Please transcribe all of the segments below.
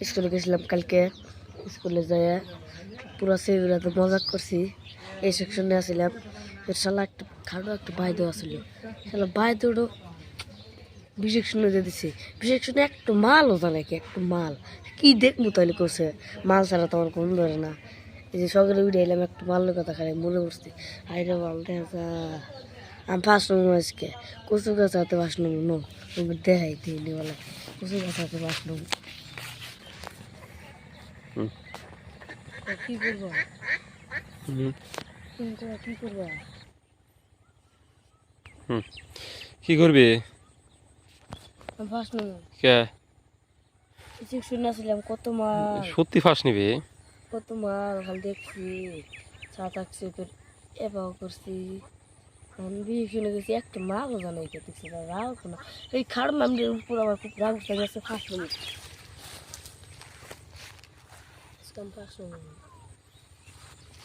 স্কুলে গেছিলাম কালকে, স্কুলে যাই পুরো সেগুলাতে মজা করছি। এই সেকশনে আসছিলাম, শালা একটা খাটো একটা বাইদও আসছিল, শালা বাইদোড়ো বিশেকশনে দিয়ে দিছে। বিশেকশনে একটু মালও জানে কি, একটু মাল কি দেখবো তাহলে করছে। মাল ছাড়া তো আমার ঘুম ধরে না। এই যে সকালে উঠে এলাম, একটু মালের কথা খাই মনে পড়ছি। আইরে মাল দেখা আমি ফার্স্ট নম্বর আজকে কচু গাছ হাতে ফার্স্ট নম্বর নো দেখাই দিই বলে কচু গাছ হাতে ফার্স্ট নম্বর। কি করবো কি করবো কি করবি? ফার্স্ট নম্বর কে শুনেছিলাম কত মাল, সত্যি ফাঁস নিবি? কত মাল খালি দেখছি। চা থাকছে তোর এবাও করছি, বিয়ে শুনে গেছি একটা মালও জানাই কে দেখছি না রাও না। এই খাড় মামদের উপর আমার খুব রাগ উঠে গেছে। ফার্স্ট নম্বর ফার্স্ট নম্বর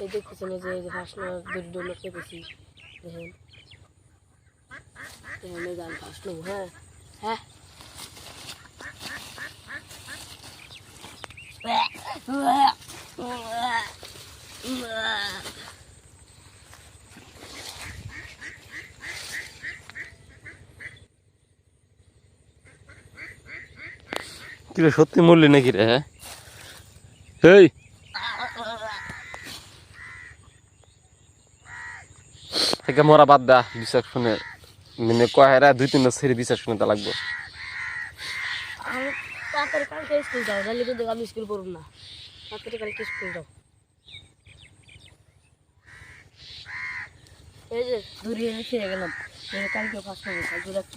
এই দেখতেছেন যে ফার্স্ট নম্বর দুটো ডোনার পেতেছি দেখেন এখানে গান ফার্স্ট নম্বর। হ্যাঁ হ্যাঁ কি রে, সত্যি মরলি নাকি রে? এই থেকে মরা বাদ দা, বিশ্বাস শুনে মানে কহেরা 2-3 ছেড়ে বিশ্বাস শুনে তা লাগবে। তাড়াতাড়ি কালকে স্কুল যাও, নাহলে কিন্তু আমি স্কুল করব না। তাড়াতাড়ি কালকে স্কুল যাও। এই যে দূরে ফিরে গেলাম, কালকে ফার্স্ট নম্বর কালকে একটা